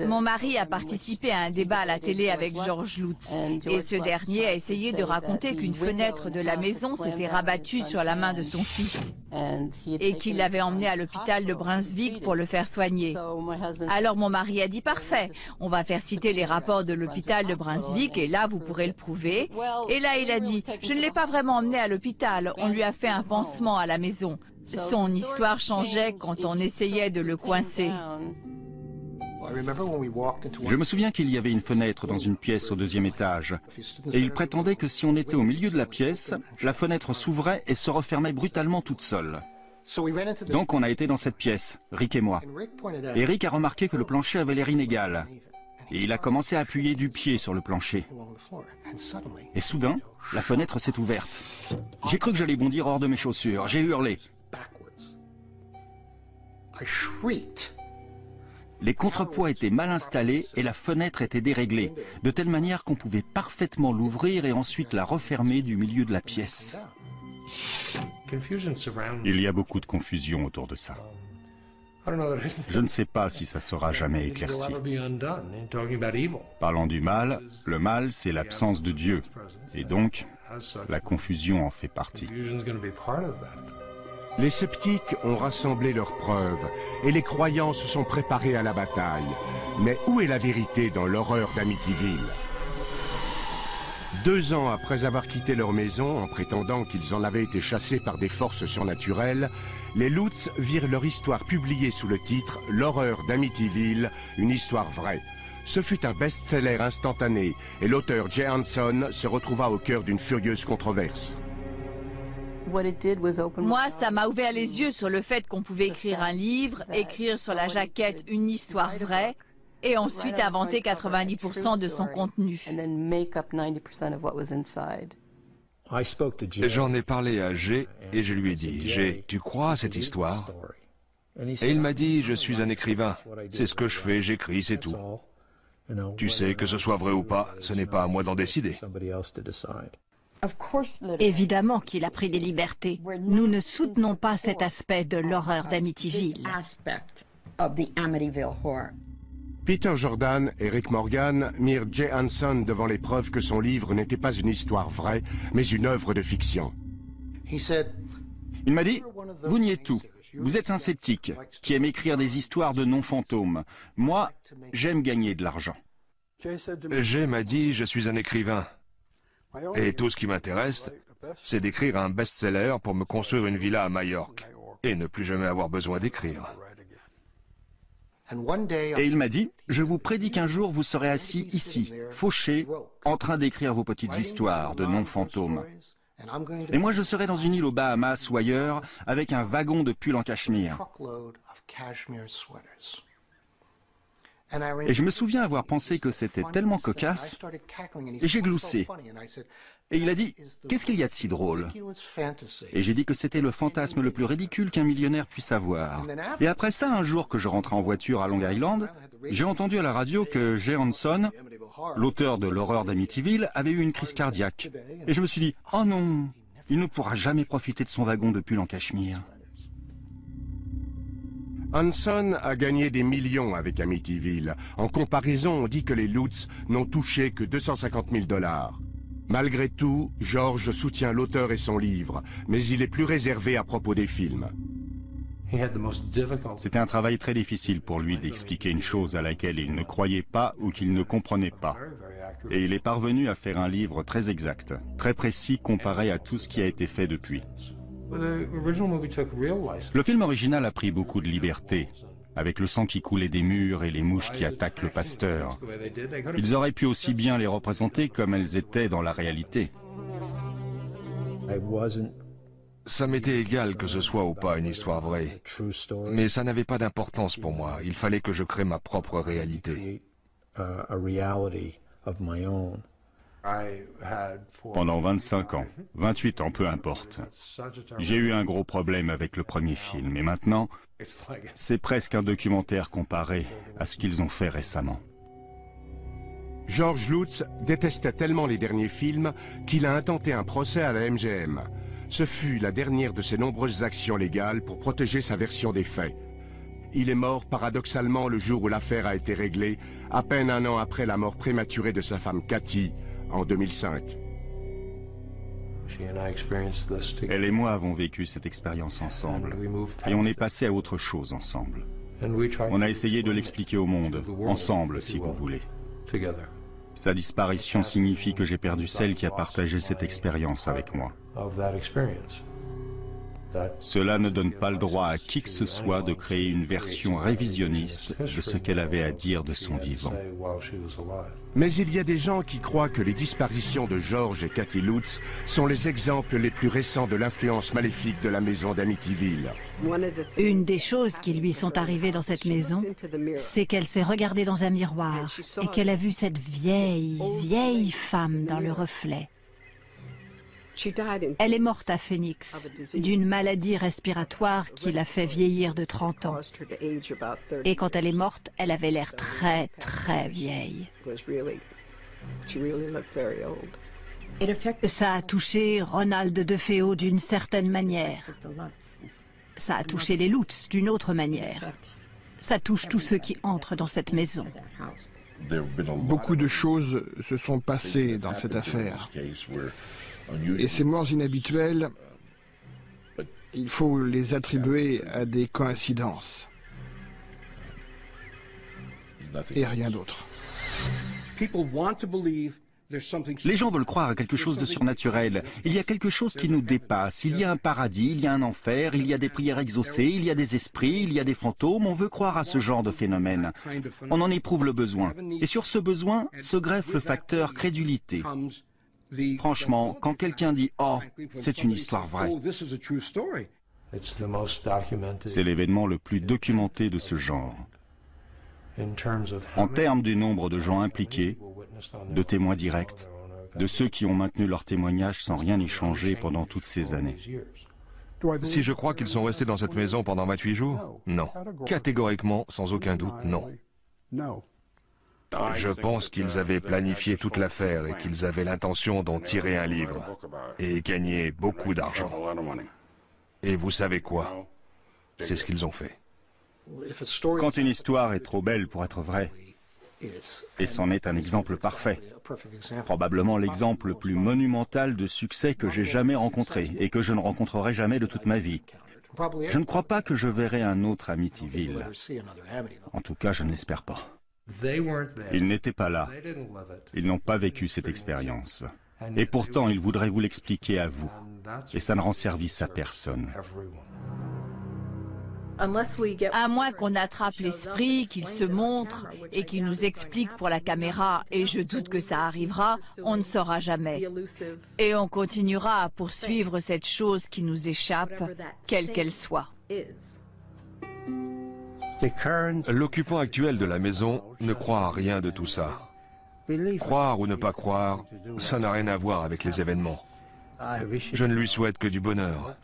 Mon mari a participé à un débat à la télé avec George Lutz et ce dernier a essayé de raconter qu'une fenêtre de la maison s'était rabattue sur la main de son fils et qu'il l'avait emmené à l'hôpital de Brunswick pour le faire soigner. Alors mon mari a dit parfait, on va faire citer les rapports de l'hôpital de Brunswick et là vous pourrez le prouver. Et là il a dit, je ne l'ai pas vraiment emmené à l'hôpital, on lui a fait un pansement à la maison. Son histoire changeait quand on essayait de le coincer. Je me souviens qu'il y avait une fenêtre dans une pièce au 2e étage. Et il prétendait que si on était au milieu de la pièce, la fenêtre s'ouvrait et se refermait brutalement toute seule. Donc on a été dans cette pièce, Rick et moi. Et Rick a remarqué que le plancher avait l'air inégal. Et il a commencé à appuyer du pied sur le plancher. Et soudain, la fenêtre s'est ouverte. J'ai cru que j'allais bondir hors de mes chaussures. J'ai hurlé. Les contrepoids étaient mal installés et la fenêtre était déréglée, de telle manière qu'on pouvait parfaitement l'ouvrir et ensuite la refermer du milieu de la pièce. Il y a beaucoup de confusion autour de ça. Je ne sais pas si ça sera jamais éclairci. Parlant du mal, le mal c'est l'absence de Dieu, et donc la confusion en fait partie. Les sceptiques ont rassemblé leurs preuves et les croyants se sont préparés à la bataille. Mais où est la vérité dans l'horreur d'Amityville? 2 ans après avoir quitté leur maison en prétendant qu'ils en avaient été chassés par des forces surnaturelles, les Lutz virent leur histoire publiée sous le titre « L'horreur d'Amityville, une histoire vraie ». Ce fut un best-seller instantané et l'auteur Jay Hanson se retrouva au cœur d'une furieuse controverse. Moi, ça m'a ouvert les yeux sur le fait qu'on pouvait écrire un livre, écrire sur la jaquette une histoire vraie, et ensuite inventer 90% de son contenu. J'en ai parlé à Jay et je lui ai dit, Jay, tu crois à cette histoire? Et il m'a dit, je suis un écrivain, c'est ce que je fais, j'écris, c'est tout. Tu sais, que ce soit vrai ou pas, ce n'est pas à moi d'en décider. Évidemment qu'il a pris des libertés. Nous ne soutenons pas cet aspect de l'horreur d'Amityville. Peter Jordan et Rick Morgan mirent Jay Hanson devant les preuves que son livre n'était pas une histoire vraie, mais une œuvre de fiction. Il m'a dit, vous niez tout. Vous êtes un sceptique qui aime écrire des histoires de non-fantômes. Moi, j'aime gagner de l'argent. Jay m'a dit, je suis un écrivain. Et tout ce qui m'intéresse, c'est d'écrire un best-seller pour me construire une villa à Majorque et ne plus jamais avoir besoin d'écrire. Et il m'a dit, je vous prédis qu'un jour vous serez assis ici, fauché, en train d'écrire vos petites histoires de non-fantômes. Et moi je serai dans une île aux Bahamas ou ailleurs, avec un wagon de pulls en cachemire. Et je me souviens avoir pensé que c'était tellement cocasse, et j'ai gloussé. Et il a dit, qu'est-ce qu'il y a de si drôle? Et j'ai dit que c'était le fantasme le plus ridicule qu'un millionnaire puisse avoir. Et après ça, un jour que je rentrais en voiture à Long Island, j'ai entendu à la radio que Jay Hanson, l'auteur de L'horreur d'Amityville, avait eu une crise cardiaque. Et je me suis dit, oh non, il ne pourra jamais profiter de son wagon de pull en cachemire. Hanson a gagné des millions avec Amityville. En comparaison, on dit que les Lutz n'ont touché que 250 000 $. Malgré tout, George soutient l'auteur et son livre, mais il est plus réservé à propos des films. C'était un travail très difficile pour lui d'expliquer une chose à laquelle il ne croyait pas ou qu'il ne comprenait pas. Et il est parvenu à faire un livre très exact, très précis comparé à tout ce qui a été fait depuis. Le film original a pris beaucoup de liberté, avec le sang qui coulait des murs et les mouches qui attaquent le pasteur. Ils auraient pu aussi bien les représenter comme elles étaient dans la réalité. Ça m'était égal que ce soit ou pas une histoire vraie, mais ça n'avait pas d'importance pour moi. Il fallait que je crée ma propre réalité. Pendant 25 ans, 28 ans, peu importe. J'ai eu un gros problème avec le premier film, et maintenant, c'est presque un documentaire comparé à ce qu'ils ont fait récemment. George Lutz détestait tellement les derniers films qu'il a intenté un procès à la MGM. Ce fut la dernière de ses nombreuses actions légales pour protéger sa version des faits. Il est mort paradoxalement le jour où l'affaire a été réglée, à peine un an après la mort prématurée de sa femme Cathy, en 2005. Elle et moi avons vécu cette expérience ensemble, et on est passé à autre chose ensemble. On a essayé de l'expliquer au monde, ensemble si vous voulez. Sa disparition signifie que j'ai perdu celle qui a partagé cette expérience avec moi. Cela ne donne pas le droit à qui que ce soit de créer une version révisionniste de ce qu'elle avait à dire de son vivant. Mais il y a des gens qui croient que les disparitions de George et Cathy Lutz sont les exemples les plus récents de l'influence maléfique de la maison d'Amityville. Une des choses qui lui sont arrivées dans cette maison, c'est qu'elle s'est regardée dans un miroir et qu'elle a vu cette vieille femme dans le reflet. Elle est morte à Phoenix, d'une maladie respiratoire qui l'a fait vieillir de 30 ans. Et quand elle est morte, elle avait l'air très vieille. Ça a touché Ronald DeFeo d'une certaine manière. Ça a touché les Lutz d'une autre manière. Ça touche tous ceux qui entrent dans cette maison. Beaucoup de choses se sont passées dans cette affaire. Et ces morts inhabituelles, il faut les attribuer à des coïncidences. Et rien d'autre. Les gens veulent croire à quelque chose de surnaturel. Il y a quelque chose qui nous dépasse. Il y a un paradis, il y a un enfer, il y a des prières exaucées, il y a des esprits, il y a des fantômes. On veut croire à ce genre de phénomène. On en éprouve le besoin. Et sur ce besoin se greffe le facteur crédulité. Franchement, quand quelqu'un dit « Oh, c'est une histoire vraie », c'est l'événement le plus documenté de ce genre. En termes du nombre de gens impliqués, de témoins directs, de ceux qui ont maintenu leur témoignage sans rien y changer pendant toutes ces années. Si je crois qu'ils sont restés dans cette maison pendant 28 jours? Non. Catégoriquement, sans aucun doute, non. Je pense qu'ils avaient planifié toute l'affaire et qu'ils avaient l'intention d'en tirer un livre et gagner beaucoup d'argent. Et vous savez quoi? C'est ce qu'ils ont fait. Quand une histoire est trop belle pour être vraie, et c'en est un exemple parfait, probablement l'exemple le plus monumental de succès que j'ai jamais rencontré et que je ne rencontrerai jamais de toute ma vie. Je ne crois pas que je verrai un autre Amityville. En tout cas, je ne l'espère pas. Ils n'étaient pas là. Ils n'ont pas vécu cette expérience. Et pourtant, ils voudraient vous l'expliquer à vous. Et ça ne rend service à personne. À moins qu'on attrape l'esprit, qu'il se montre et qu'il nous explique pour la caméra, et je doute que ça arrivera, on ne saura jamais. Et on continuera à poursuivre cette chose qui nous échappe, quelle qu'elle soit. L'occupant actuel de la maison ne croit à rien de tout ça. Croire ou ne pas croire, ça n'a rien à voir avec les événements. Je ne lui souhaite que du bonheur.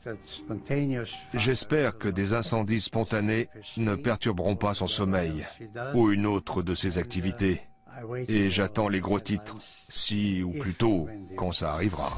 J'espère que des incendies spontanés ne perturberont pas son sommeil ou une autre de ses activités. Et j'attends les gros titres, si ou plutôt quand ça arrivera.